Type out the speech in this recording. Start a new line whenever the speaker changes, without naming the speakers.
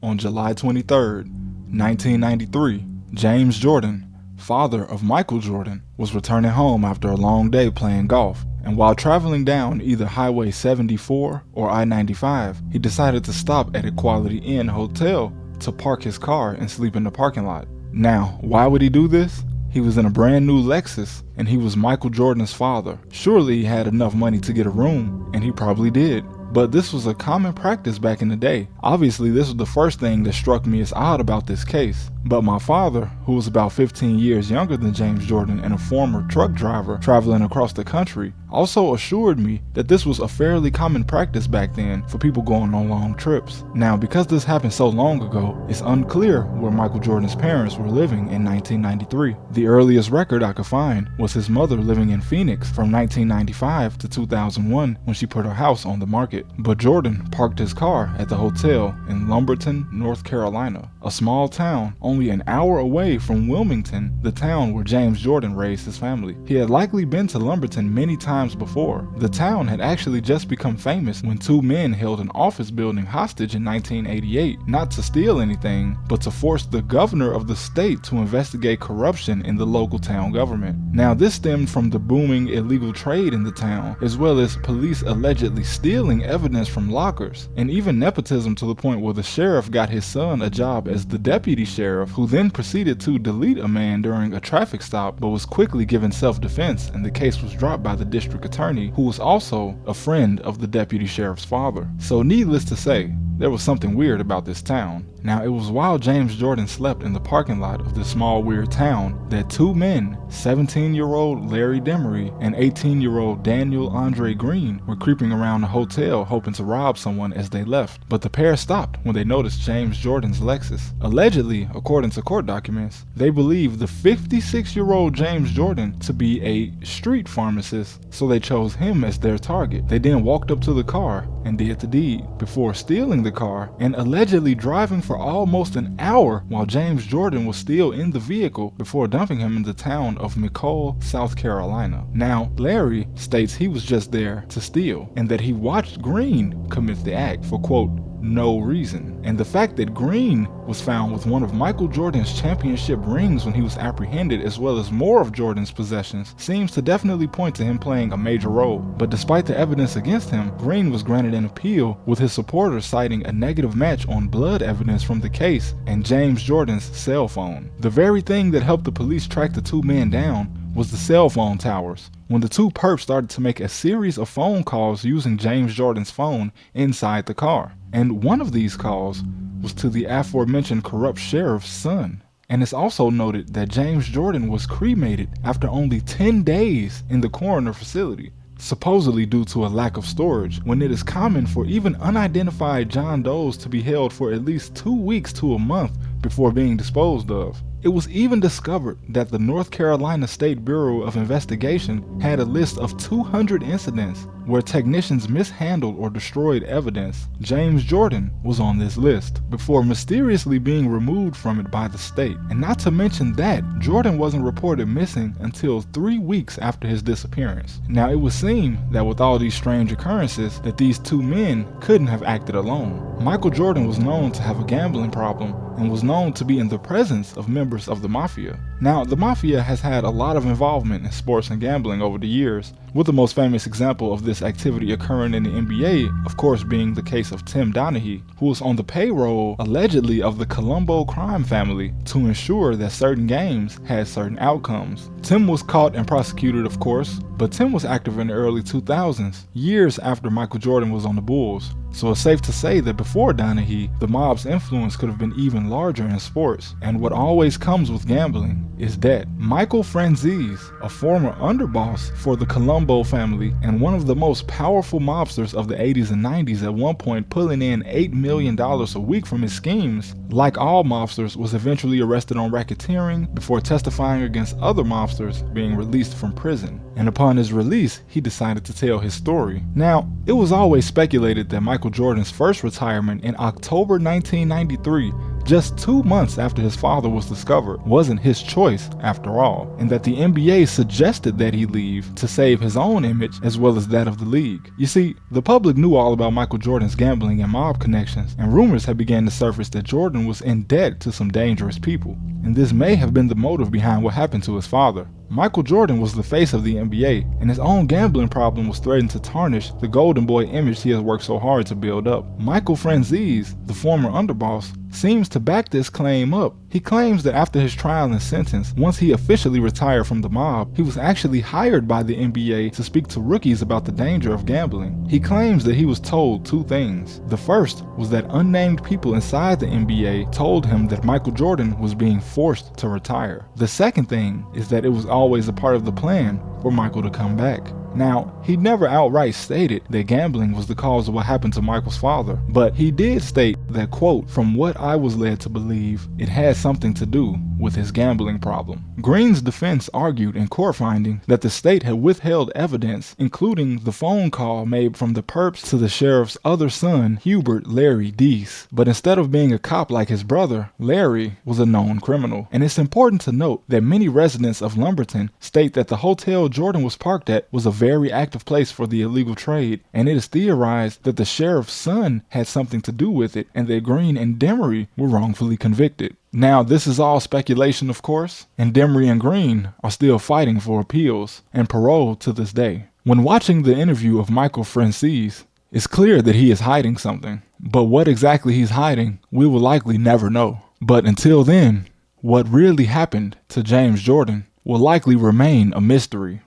On July 23, 1993, James Jordan, father of Michael Jordan, was returning home after a long day playing golf, and while traveling down either Highway 74 or I-95, he decided to stop at Equality Inn Hotel to park his car and sleep in the parking lot. Now, why would he do this? He was in a brand new Lexus, and he was Michael Jordan's father. Surely he had enough money to get a room, and he probably did. But this was a common practice back in the day. Obviously, this was the first thing that struck me as odd about this case. But my father, who was about 15 years younger than James Jordan and a former truck driver traveling across the country, also assured me that this was a fairly common practice back then for people going on long trips. Now, because this happened so long ago, it's unclear where Michael Jordan's parents were living in 1993. The earliest record I could find was his mother living in Phoenix from 1995 to 2001 when she put her house on the market. But Jordan parked his car at the hotel in Lumberton, North Carolina, a small town only an hour away from Wilmington, the town where James Jordan raised his family. He had likely been to Lumberton many times before. The town had actually just become famous when two men held an office building hostage in 1988, not to steal anything, but to force the governor of the state to investigate corruption in the local town government. Now, this stemmed from the booming illegal trade in the town, as well as police allegedly stealing evidence from lockers, and even nepotism to the point where the sheriff got his son a job as the deputy sheriff, who then proceeded to delete a man during a traffic stop but was quickly given self-defense, and the case was dropped by the district attorney, who was also a friend of the deputy sheriff's father. So needless to say, there was something weird about this town. Now, it was while James Jordan slept in the parking lot of this small weird town that two men, 17-year-old Larry Demery and 18-year-old Daniel Andre Green, were creeping around the hotel hoping to rob someone as they left. But the pair stopped when they noticed James Jordan's Lexus. Allegedly, according to court documents, they believed the 56-year-old James Jordan to be a street pharmacist, so they chose him as their target. They then walked up to the car and did the deed before stealing the car and allegedly driving for almost an hour while James Jordan was still in the vehicle before dumping him in the town of McCall, South Carolina. Now, Larry states he was just there to steal and that he watched Green commit the act for, quote, no reason. And the fact that Green was found with one of Michael Jordan's championship rings when he was apprehended, as well as more of Jordan's possessions, seems to definitely point to him playing a major role. But despite the evidence against him, Green was granted an appeal, with his supporters citing a negative match on blood evidence from the case and James Jordan's cell phone. The very thing that helped the police track the two men down was the cell phone towers, when the two perps started to make a series of phone calls using James Jordan's phone inside the car. And one of these calls was to the aforementioned corrupt sheriff's son. And it's also noted that James Jordan was cremated after only 10 days in the coroner facility, supposedly due to a lack of storage, when it is common for even unidentified John Does to be held for at least 2 weeks to a month before being disposed of. It was even discovered that the North Carolina State Bureau of Investigation had a list of 200 incidents where technicians mishandled or destroyed evidence. James Jordan was on this list before mysteriously being removed from it by the state. And not to mention that Jordan wasn't reported missing until 3 weeks after his disappearance. Now, it would seem that with all these strange occurrences, that these two men couldn't have acted alone. Michael Jordan was known to have a gambling problem and was known to be in the presence of members of the Mafia. Now, the Mafia has had a lot of involvement in sports and gambling over the years, with the most famous example of this activity occurring in the NBA, of course, being the case of Tim Donaghy, who was on the payroll, allegedly, of the Colombo crime family to ensure that certain games had certain outcomes. Tim was caught and prosecuted, of course, but Tim was active in the early 2000s, years after Michael Jordan was on the Bulls. So it's safe to say that before Donaghy, the mob's influence could have been even larger in sports. And what always comes with gambling is debt. Michael Franzese, a former underboss for the Colombo family and one of the most powerful mobsters of the 80s and 90s, at one point pulling in $8 million a week from his schemes, like all mobsters, was eventually arrested on racketeering before testifying against other mobsters, being released from prison. And upon his release, he decided to tell his story. Now, it was always speculated that Michael Jordan's first retirement in October 1993 just 2 months after his father was discovered wasn't his choice after all, and that the NBA suggested that he leave to save his own image as well as that of the league. You see, the public knew all about Michael Jordan's gambling and mob connections, and rumors had begun to surface that Jordan was in debt to some dangerous people, and this may have been the motive behind what happened to his father. Michael Jordan was the face of the NBA, and his own gambling problem was threatening to tarnish the golden boy image he has worked so hard to build up. Michael Franzese, the former underboss, seems to back this claim up. He claims that after his trial and sentence, once he officially retired from the mob, he was actually hired by the NBA to speak to rookies about the danger of gambling. He claims that he was told 2 things. The first was that unnamed people inside the NBA told him that Michael Jordan was being forced to retire. The second thing is that it was always a part of the plan for Michael to come back. Now, he never outright stated that gambling was the cause of what happened to Michael's father, but he did state that, quote, "From what I was led to believe, it had something to do with his gambling problem." Green's defense argued in court finding that the state had withheld evidence, including the phone call made from the perps to the sheriff's other son, Hubert Larry Deese. But instead of being a cop like his brother, Larry was a known criminal. And it's important to note that many residents of Lumberton state that the hotel Jordan was parked at was a very active place for the illegal trade, and it is theorized that the sheriff's son had something to do with it and that Green and Demery were wrongfully convicted. Now, this is all speculation, of course, and Demery and Green are still fighting for appeals and parole to this day. When watching the interview of Michael Franzese, it's clear that he is hiding something, but what exactly he's hiding, we will likely never know. But until then, what really happened to James Jordan will likely remain a mystery.